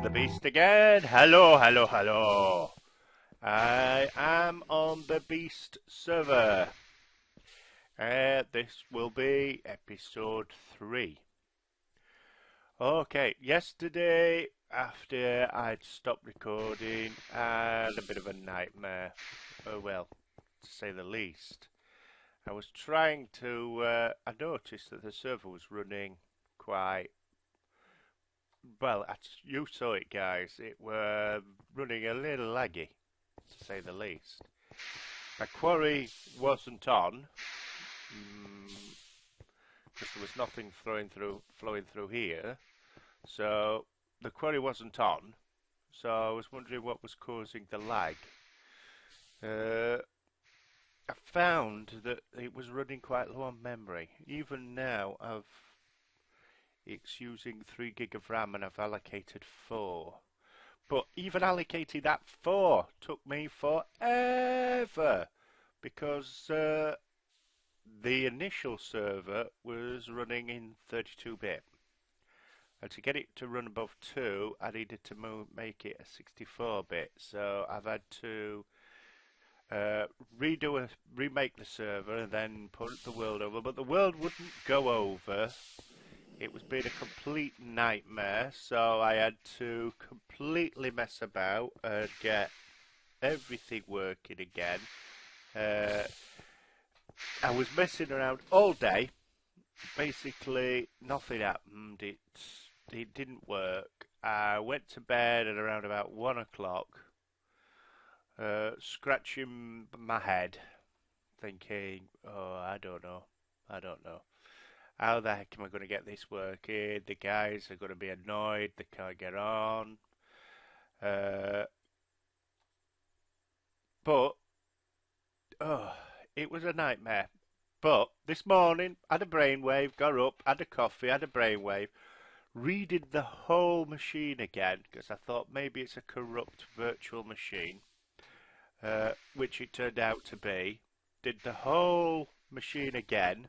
the Beast again. Hello, hello, hello. I am on the Beast server. This will be episode 3. Okay, yesterday, after I'd stopped recording, I had a bit of a nightmare. Oh well, to say the least. I was trying to, I noticed that the server was running quite well. You saw it, guys. It were running a little laggy, to say the least. My quarry wasn't on, because there was nothing flowing through here. So the quarry wasn't on. So I was wondering what was causing the lag. I found that it was running quite low on memory. Even now, it's using 3 gig of RAM and I've allocated 4. But even allocating that 4 took me forever because the initial server was running in 32-bit. And to get it to run above 2, I needed to make it a 64-bit. So I've had to remake the server and then put the world over. But the world wouldn't go over. It was being a complete nightmare, so I had to completely mess about and get everything working again. I was messing around all day. Basically, nothing happened. It didn't work. I went to bed at around about 1 o'clock, scratching my head, thinking, oh, I don't know. How the heck am I going to get this working? The guys are going to be annoyed. They can't get on. But, it was a nightmare. But this morning, had a brainwave, got up, had a coffee, had a brainwave, redid the whole machine again, because I thought maybe it's a corrupt virtual machine, which it turned out to be. Did the whole machine again.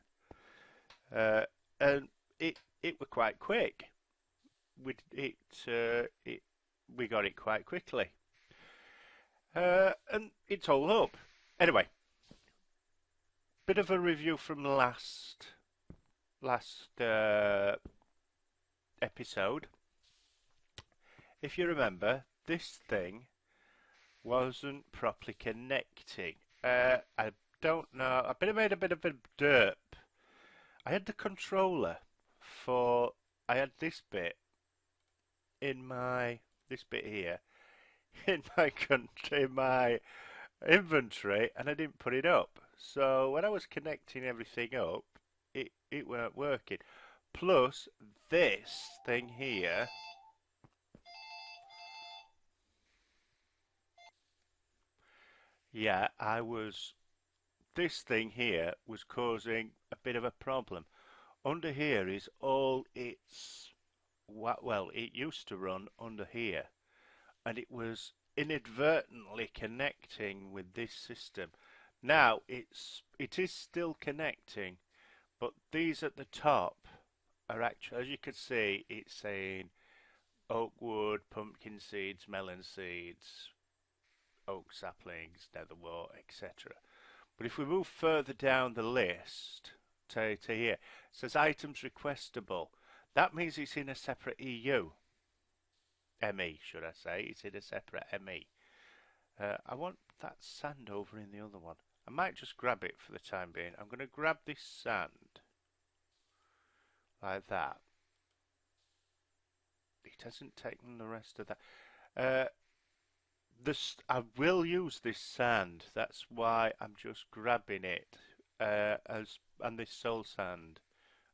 And it were quite quick. We got it quite quickly, and it's all up. Anyway, bit of a review from last episode. If you remember, this thing wasn't properly connecting. I don't know. I made a bit of a derp. I had the controller I had this bit here in my inventory, and I didn't put it up. So when I was connecting everything up, it weren't working. Plus this thing here. Yeah, this thing here was causing a bit of a problem. Under here is all it used to run under here, and it was inadvertently connecting with this system. Now it is still connecting, but these at the top are actually, as you can see, it's saying oak wood, pumpkin seeds, melon seeds, oak saplings, netherwort, etc. But if we move further down the list to here, it says items requestable. That means it's in a separate ME, should I say. It's in a separate ME. I want that sand over in the other one. I might just grab it for the time being. I'm going to grab this sand like that. It hasn't taken the rest of that. I will use this sand. That's why I'm just grabbing it. And this soul sand,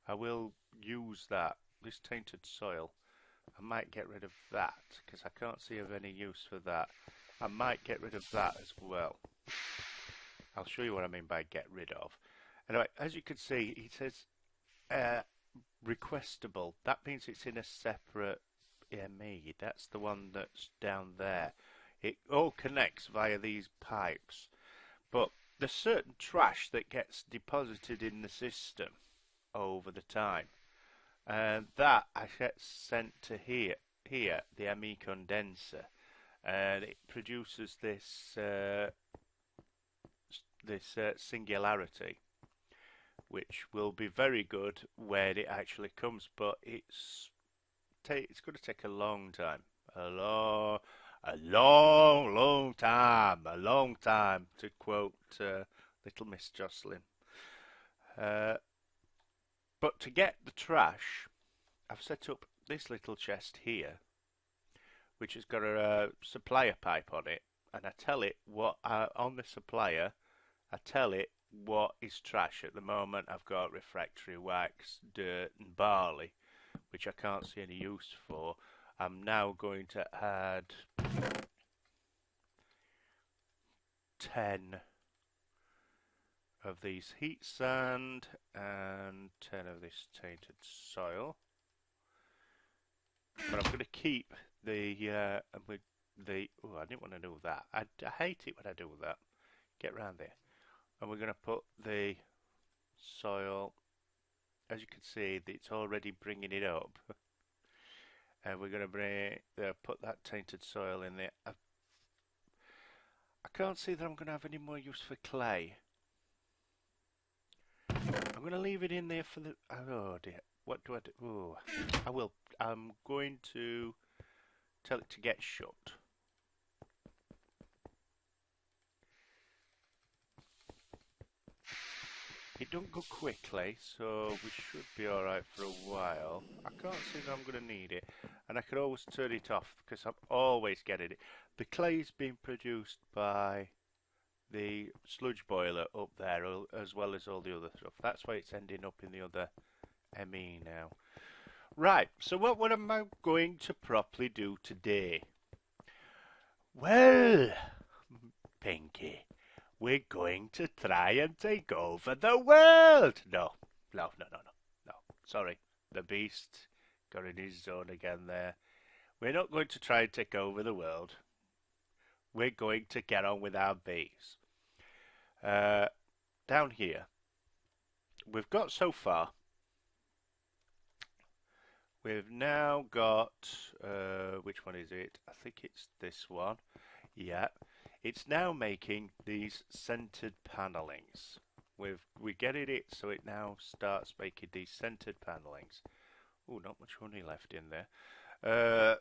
I will use that. This tainted soil, I might get rid of that because I can't see of any use for that. I might get rid of that as well. I'll show you what I mean by get rid of. Anyway, as you can see, it says requestable. That means it's in a separate ME. That's the one that's down there. It all connects via these pipes. But there's certain trash that gets deposited in the system over the time. And that I get sent to here here, the ME condenser, and it produces this singularity, which will be very good when it actually comes, but it's going to take a long time, a long time, to quote Little Miss Jocelyn. But to get the trash, I've set up this little chest here, which has got a supplier pipe on it, and I tell it what on the supplier. I tell it what is trash. At the moment I've got refractory wax, dirt and barley, which I can't see any use for. I'm now going to add 10 of these heat sand and 10 of this tainted soil. But I'm going to keep the oh, I didn't want to do that. I hate it when I do that. Get round there. And we're going to put the soil, as you can see, it's already bringing it up. And we're going to put that tainted soil in there. I can't see that I'm going to have any more use for clay. I'm going to leave it in there for the... Oh dear. What do I do? Oh, I will. I'm going to tell it to get shut. It don't go quickly, so we should be alright for a while. I can't see that I'm going to need it, and I can always turn it off because I'm always getting it. The clay is being produced by the sludge boiler up there, as well as all the other stuff. That's why it's ending up in the other ME now. Right, so what am I going to properly do today? Well, Pinky, we're going to try and take over the world. No. Sorry, the beast got in his zone again there. We're not going to try and take over the world. We're going to get on with our bees. Down here, we've got so far. We've now got, which one is it? I think it's this one. Yeah. It's now making these centered panelings. We getting it so it now starts making these centered panelings. Oh, not much honey left in there.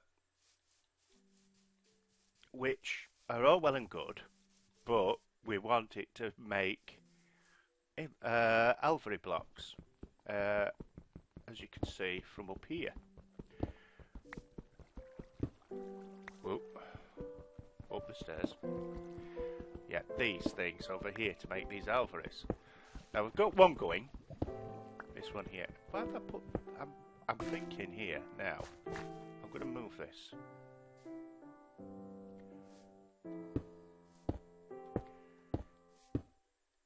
Which are all well and good, but we want it to make Alveary blocks. As you can see from up here. Whoop. Up the stairs. Yeah, these things over here to make these Alvearys. Now we've got one going. This one here. Why have I put... I'm thinking here now. I'm going to move this.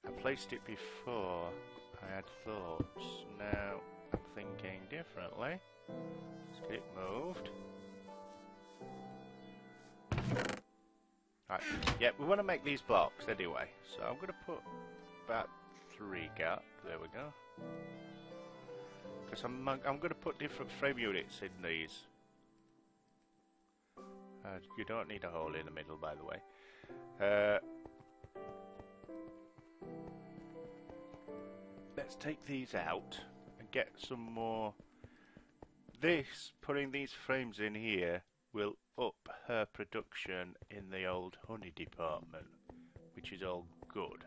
I placed it before I had thoughts. Now I'm thinking differently. Let's get it moved. Right, yeah, we want to make these blocks anyway. So I'm going to put about 3 gap. There we go. Because I'm going to put different frame units in these. You don't need a hole in the middle, by the way. Let's take these out and get some more. Putting these frames in here will up her production in the old honey department, which is all good.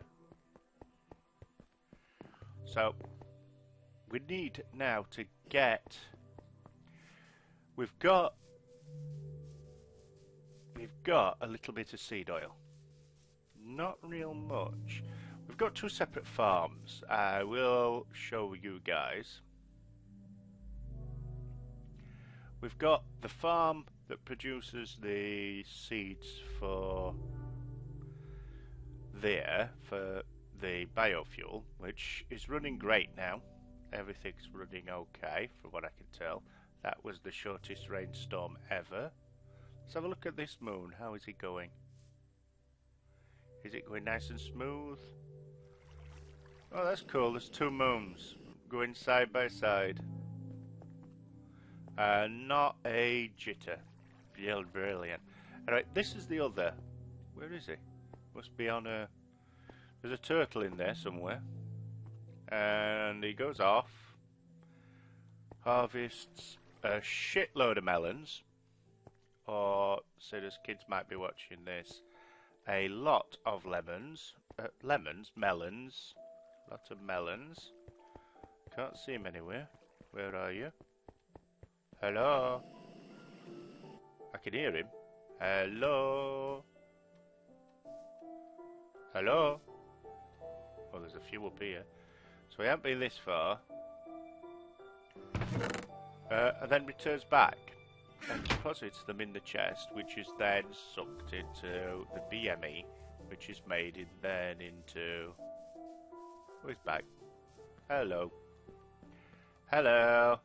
So we need now to get. We've got a little bit of seed oil. Not real much. We've got 2 separate farms. I will show you guys. We've got the farm that produces the seeds for the biofuel, which is running great now. Everything's running okay from what I can tell. That was the shortest rainstorm ever. Let's have a look at this moon. How is it going? Is it going nice and smooth? Oh, that's cool. There's 2 moons going side by side. Not a jitter. Brilliant. Alright, this is the other. Where is he? Must be on a... There's a turtle in there somewhere. And he goes off. Harvests a shitload of melons. Or, so those kids might be watching this. A lot of lemons. Melons. Lots of melons. Can't see him anywhere. Where are you? Hello? I can hear him. Hello? Hello? Oh, there's a few up here. So we haven't been this far. And then returns back and deposits them in the chest, which is then sucked into the BME, which is made then into... Oh, he's back. Hello. Hello.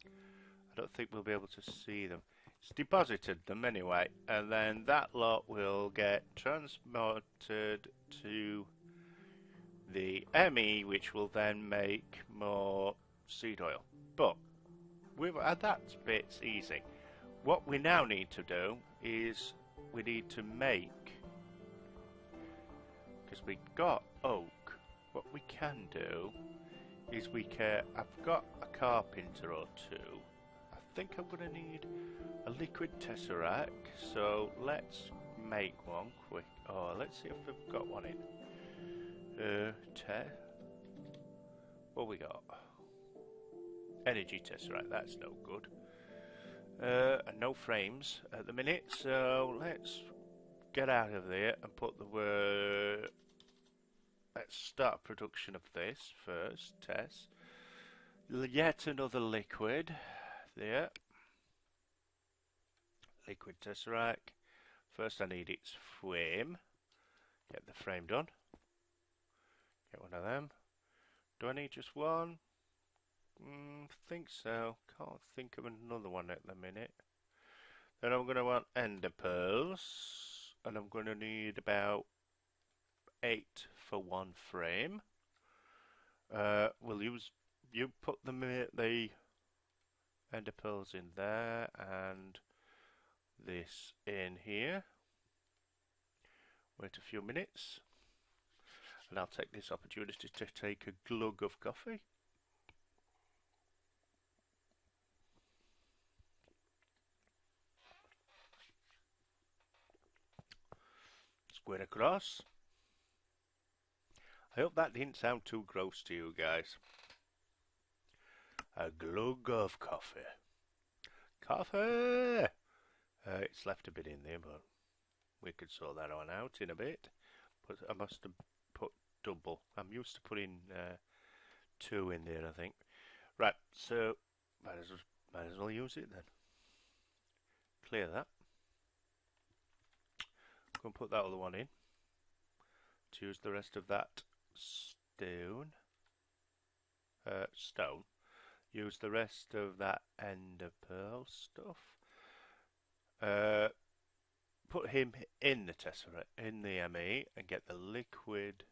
I don't think we'll be able to see them. It's deposited them anyway, and then that lot will get transported to the ME, which will then make more seed oil. But that bit's easy. What we now need to do is we need to make, because we got oak, what we can do is I've got a carpenter or two. I think I'm going to need a liquid tesseract, so let's make one quick. Oh, let's see if we've got one in. What we got? Energy tesseract, that's no good. And no frames at the minute, so let's get out of there and put the word. Let's start production of this first. Test. Yet another liquid. There. Liquid tesseract. First I need its frame. Get the frame done. Get one of them. Do I need just one? Think so. Can't think of another one at the minute. Then I'm going to want ender pearls. And I'm going to need about 8 for one frame. We'll use... You put the ender pearls in there and this in here. Wait a few minutes. And I'll take this opportunity to take a glug of coffee. Square across. I hope that didn't sound too gross to you guys. A glug of coffee. Coffee! It's left a bit in there, but we could sort that one out in a bit. But I must have put double. I'm used to putting 2 in there, I think. Right, so might as well use it then. Clear that. Go and put that other one in. To use the rest of that stone. Use the rest of that ender pearl stuff. Put him in the tesseract, in the ME, and get the liquid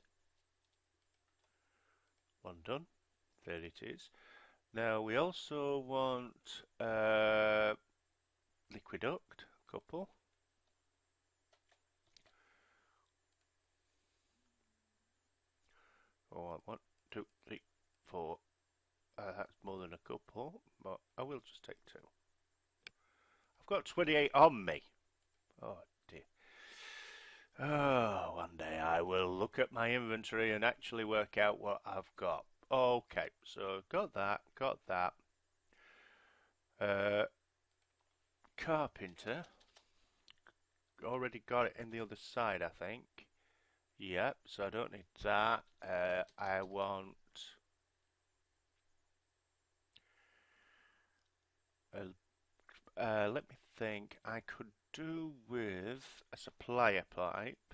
one done. There it is. Now we also want liquiduct, a couple. Oh, 1, 2, 3, 4. That's more than a couple, but I will just take 2. I've got 28 on me. Oh dear. Oh, one day I will look at my inventory and actually work out what I've got. Okay, so got that. Carpenter. Already got it in the other side, I think. Yep, so I don't need that. I want... let me think. I could do with a supplier pipe.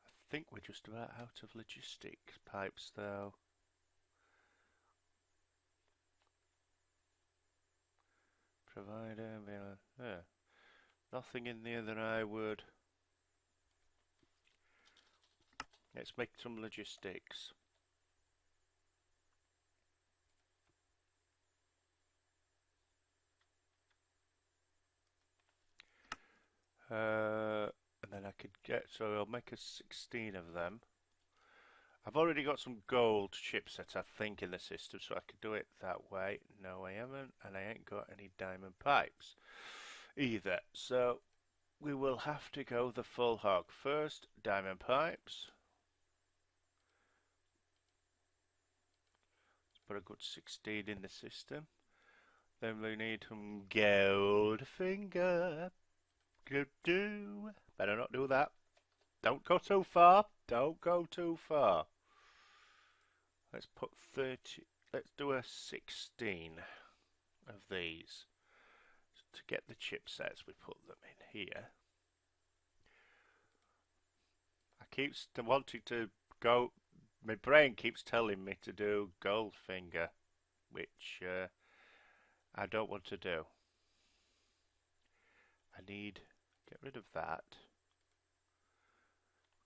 I think we're just about out of logistics pipes though. Provider, nothing in there that I would... Let's make some logistics. And then I could get, so I'll make a 16 of them. I've already got some gold chipsets, I think, in the system, so I could do it that way. No, I haven't, and I ain't got any diamond pipes either. So we will have to go the full hog. First, diamond pipes. Let's put a good 16 in the system. Then we need some gold finger. Better not do that. Don't go too far. Don't go too far. Let's put 30. Let's do a 16 of these. To get the chipsets, we put them in here. I keep wanting to go. My brain keeps telling me to do Goldfinger, which I don't want to do. I need get rid of that.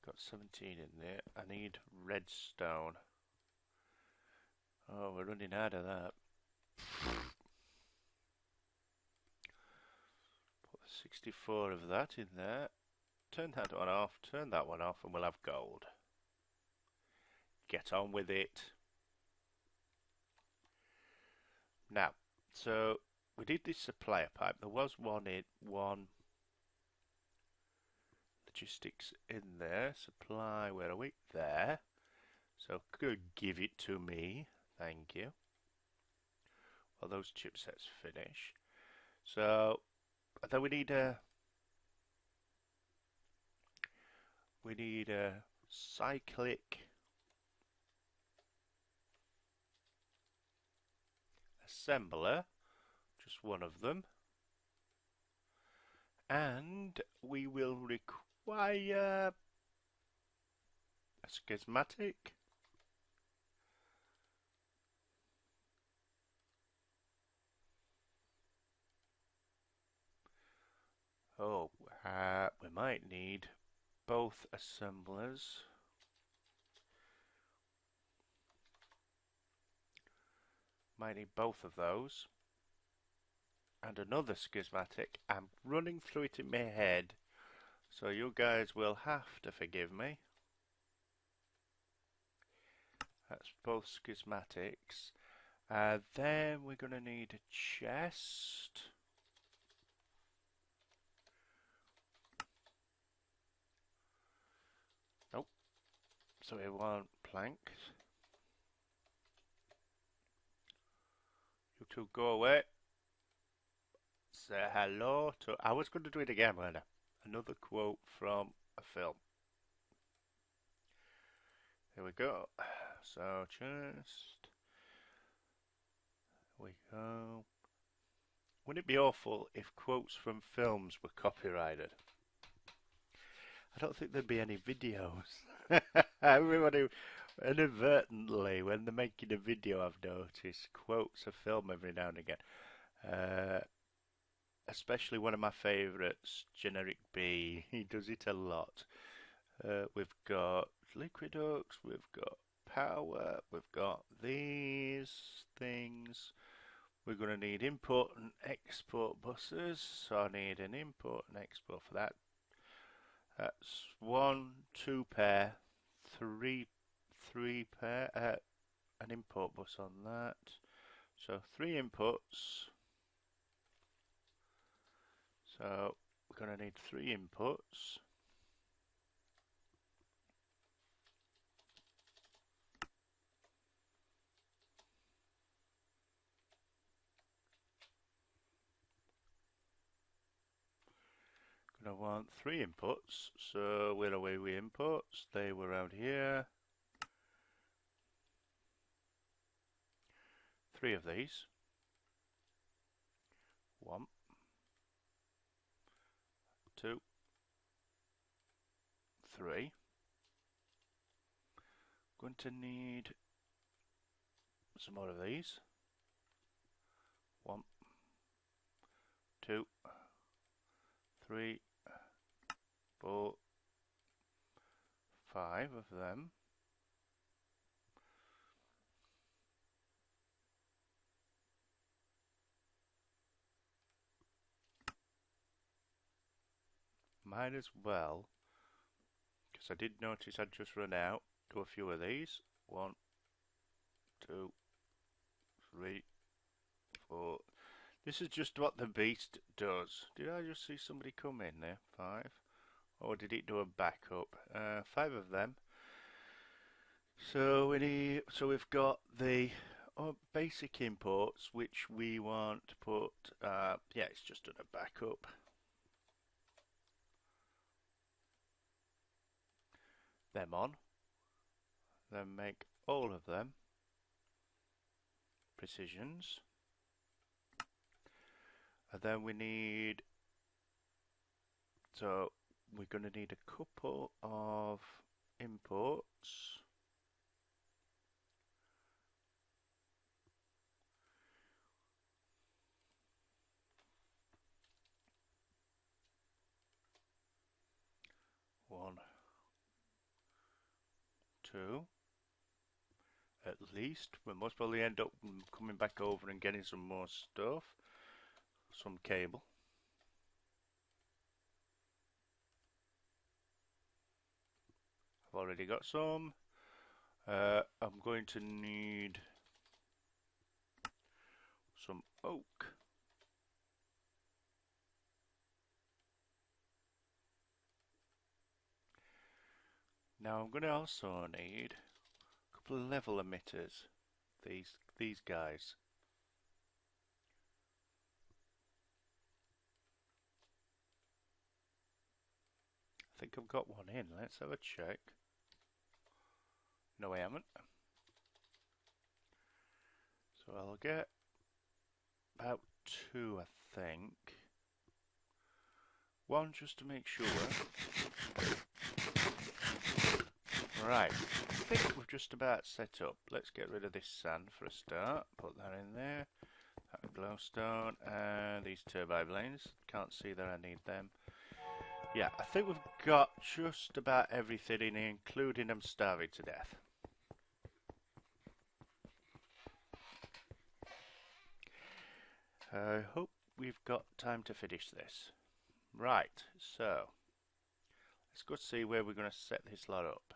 Got 17 in there. I need redstone. Oh, we're running out of that. Put 64 of that in there. Turn that one off, turn that one off, and we'll have gold. Get on with it. Now, so we did this supplier pipe. There was one logistics in there. Supply, where are we? There. So could give it to me. Thank you. Well, those chipsets finish. So then we need a cyclic assembler, just one of them, and we will require a schematic. Oh, we might need both assemblers. Might need both of those. And another schematic. I'm running through it in my head, so you guys will have to forgive me. That's both schematics. Then we're going to need a chest. Nope. So we want planks. You two go away. Say hello to... I was going to do it again, weren't I? Another quote from a film. Here we go. So, chest. Here we go. Wouldn't it be awful if quotes from films were copyrighted? I don't think there'd be any videos. Everybody, inadvertently, when they're making a video, I've noticed, quotes a film every now and again. Especially one of my favourites, Generic B. He does it a lot. We've got Liquidox, we've got power, we've got these things. We're going to need import and export buses, so I need an import and export for that. That's 1, 2 pair, 3 pair, an import bus on that. So 3 inputs. So we're going to need 3 inputs. I want 3 inputs, so where are we with inputs? They were around here. 3 of these. 1, 2, 3. Going to need some more of these. 1, 2, 3, 4, 5 of them. might as well, because I did notice I'd just run out, do a few of these. 1, 2, 3, 4. This is just what the beast does. Did I just see somebody come in there? 5. Or did it do a backup? 5 of them. So we've got the basic imports which we want to put. Yeah, it's just done a backup. Them on. Then make all of them precisions. And then we need. So we're going to need a couple of imports. One, 2, at least. We'll most probably end up coming back over and getting some more stuff. Some cable. I've already got some. I'm going to need some oak. Now I'm going to also need a couple of level emitters. These guys. I think I've got one in. Let's have a check. No, I haven't. So I'll get about 2, I think. One just to make sure. Right, I think we're just about set up. Let's get rid of this sand for a start. Put that in there. That glowstone and these turbine blades. Can't see that I need them. Yeah, I think we've got just about everything in here, including them starving to death. I hope we've got time to finish this. Right, so let's go see where we're going to set this lot up.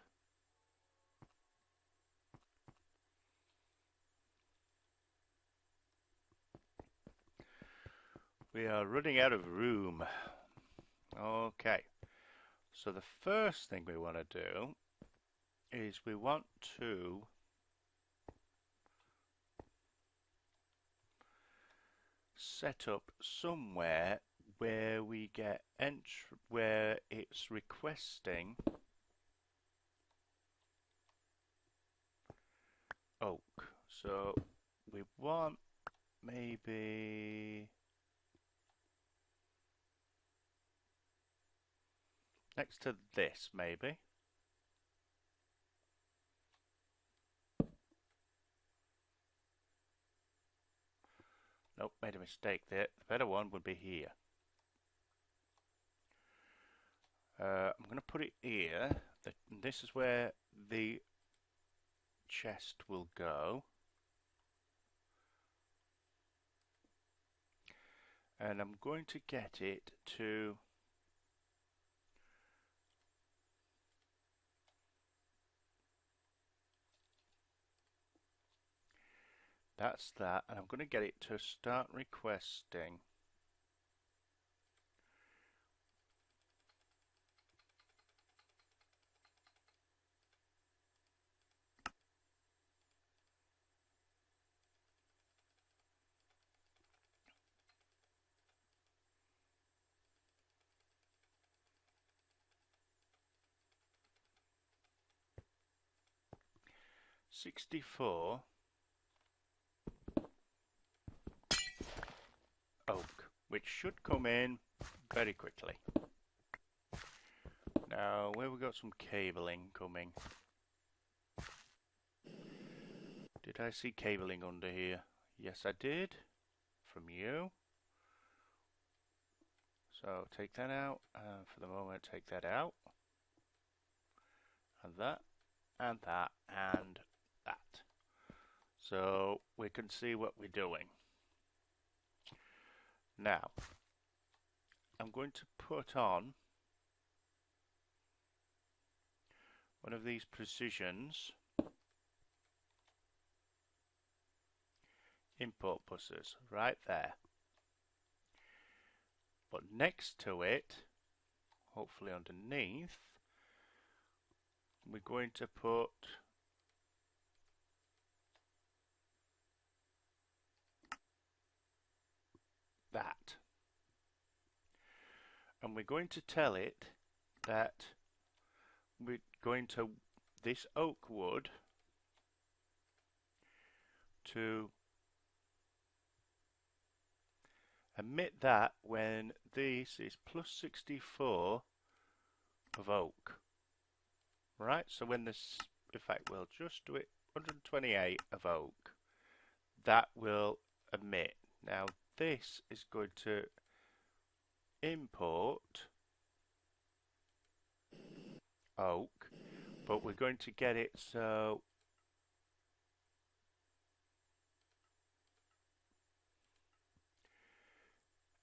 We are running out of room. Okay, so the first thing we want to do is we want to set up somewhere where we get where it's requesting oak. So we want maybe next to this, maybe. Nope, made a mistake there. The better one would be here. I'm going to put it here. This is where the chest will go. And I'm going to get it to that's that, and I'm going to get it to start requesting $64 oak, which should come in very quickly. Now, where we got some cabling coming? Did I see cabling under here? Yes, I did. From you. So take that out, and for the moment take that out. And that, and that, and that. So we can see what we're doing. Now, I'm going to put on one of these precisions input buses right there. But next to it, hopefully underneath, we're going to put that. And we're going to tell it that we're going to this oak wood to emit that when this is plus 64 of oak. Right, so when this, in fact, we'll just do it 128 of oak, that will emit. Now this is going to import oak, but we're going to get it so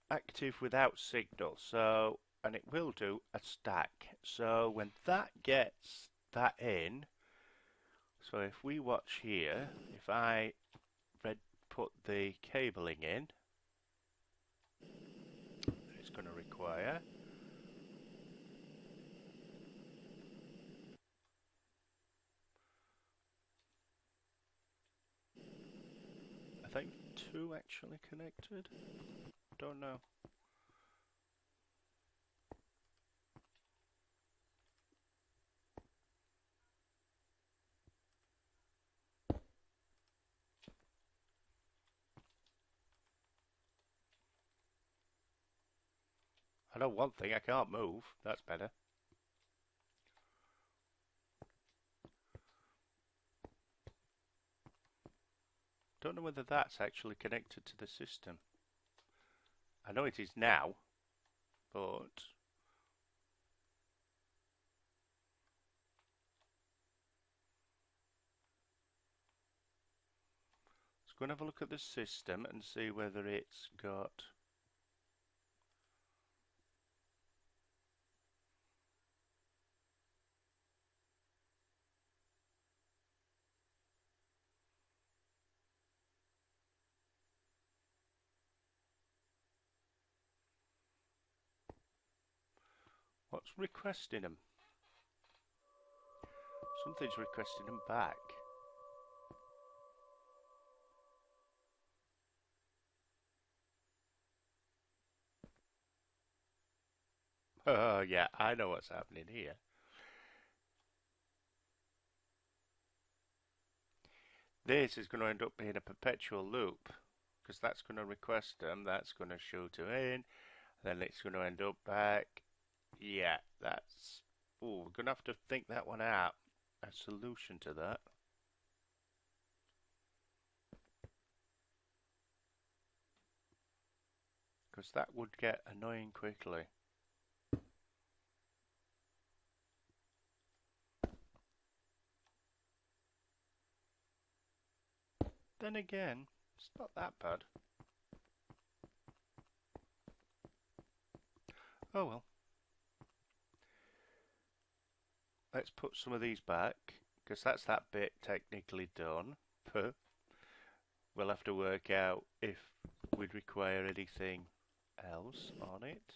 active without signal, so, and it will do a stack. So when that gets that in, so if we watch here, if I put the cabling in, it's going to require I think 2 actually connected. Don't know. I know one thing, I can't move. That's better. Don't know whether that's actually connected to the system. I know it is now, but let's go and have a look at the system and see whether it's got what's requesting them. Something's requesting them back. Oh yeah, I know what's happening here. This is going to end up being a perpetual loop, because that's going to request them, that's going to shoot them in, then it's going to end up back. Yeah, that's... Oh, we're going to have to think that one out. A solution to that. Because that would get annoying quickly. Then again, it's not that bad. Oh well. Let's put some of these back, because that's that bit technically done. We'll have to work out if we'd require anything else on it.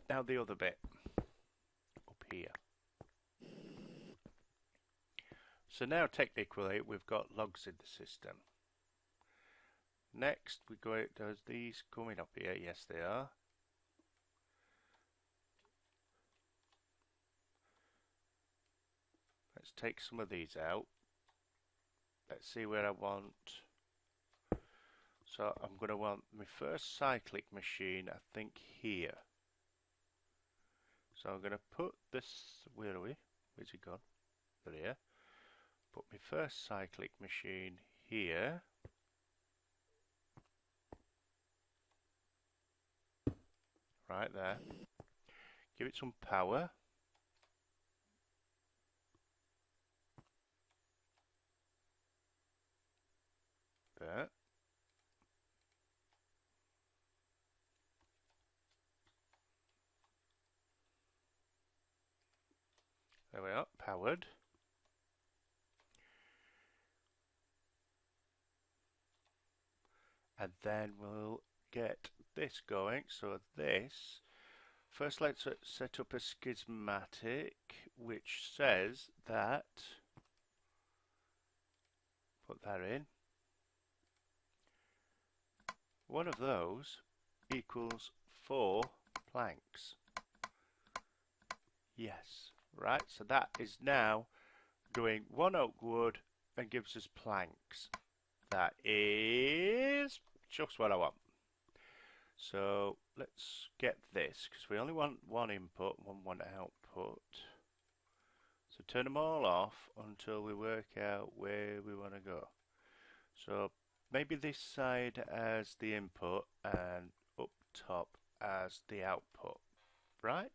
Now the other bit up here. So now technically we've got logs in the system. Next we go, does these coming up here? Yes they are. Let's take some of these out. Let's see where I want. So I'm going to want my first cyclic machine, I think here. So I'm going to put this, where are we? Where's it gone? There. Put my first cyclic machine here. Right there. Give it some power. There. There we are, powered. And then we'll get this going. So this, first let's set up a schematic which says that, put that in, one of those equals 4 planks. Yes, right, so that is now doing 1 oak wood and gives us planks. That is just what I want. So let's get this, because we only want one input, one output. So turn them all off until we work out where we want to go. So maybe this side as the input and up top as the output, right?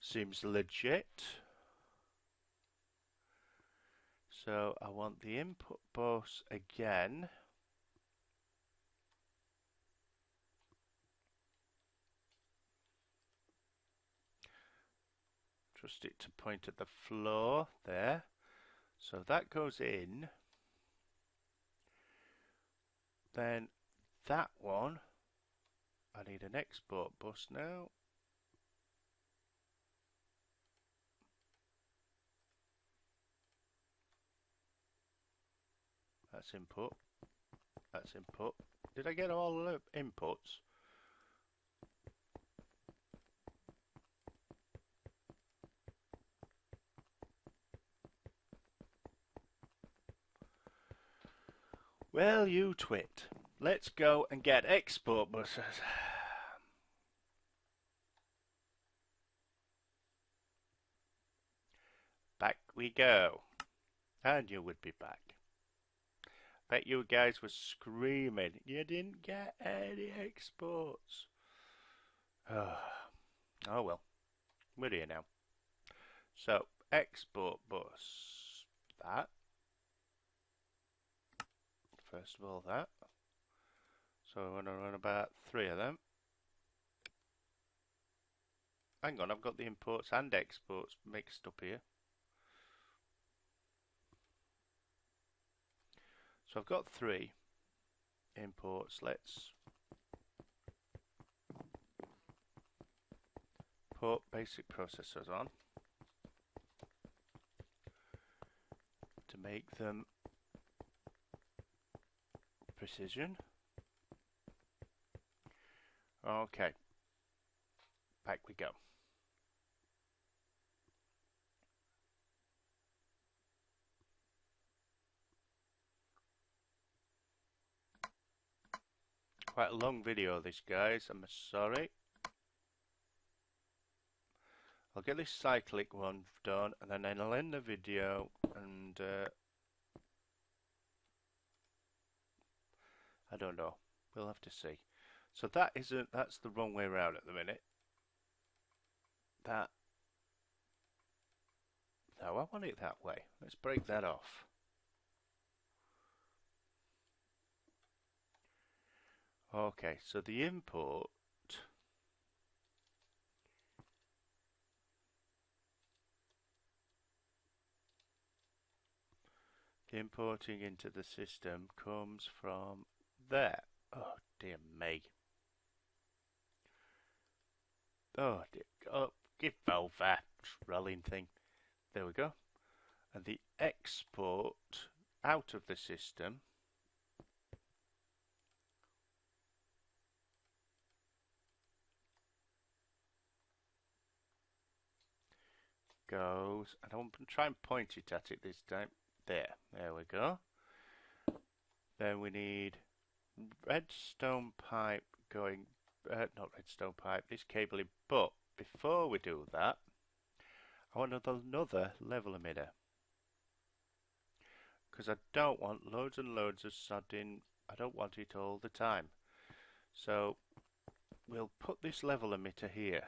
Seems legit. So I want the input bus again. Trust it to point at the floor there. So that goes in. Then that one, I need an export bus now. That's input. That's input. Did I get all the inputs? Well, you twit. Let's go and get export buses. Back we go. I knew we'd be back. Bet you guys were screaming. You didn't get any exports. Oh well. We're here now. So, export bus. That. First of all, that. So we're going to run about 3 of them. Hang on, I've got the imports and exports mixed up here. So I've got 3 imports. Let's put basic processors on to make them precision. Okay, back we go. Quite a long video this, guys, I'm sorry. I'll get this cyclic one done and then I'll end the video and I don't know, we'll have to see. So that's the wrong way around at the minute. No, I want it that way. Let's break that off. Okay, so the import importing into the system comes from there. Oh dear me. Oh dear. Oh, give over. Rolling thing. There we go. And the export out of the system goes, and I'm going to try and point it at it this time. There we go. Then we need redstone pipe going, not redstone pipe, this cabling. But before we do that, I want another level emitter, because I don't want loads and loads of sodding. I don't want it all the time. So we'll put this level emitter here.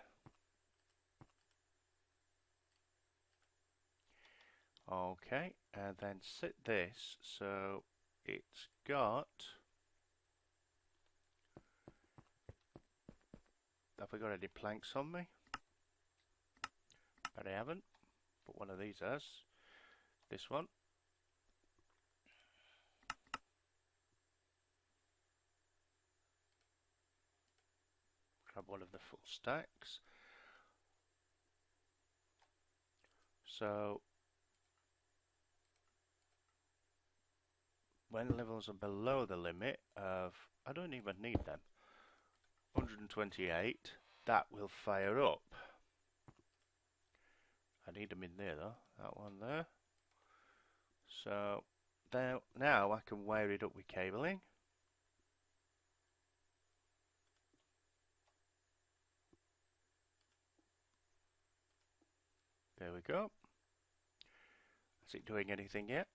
Okay, and then set this so it's got, have we got any planks on me? but I haven't. But one of these has. This one. Grab one of the full stacks. So when levels are below the limit of, I don't even need them, 128, that will fire up. I need them in there though, that one there. So now I can wire it up with cabling. There we go. Is it doing anything yet?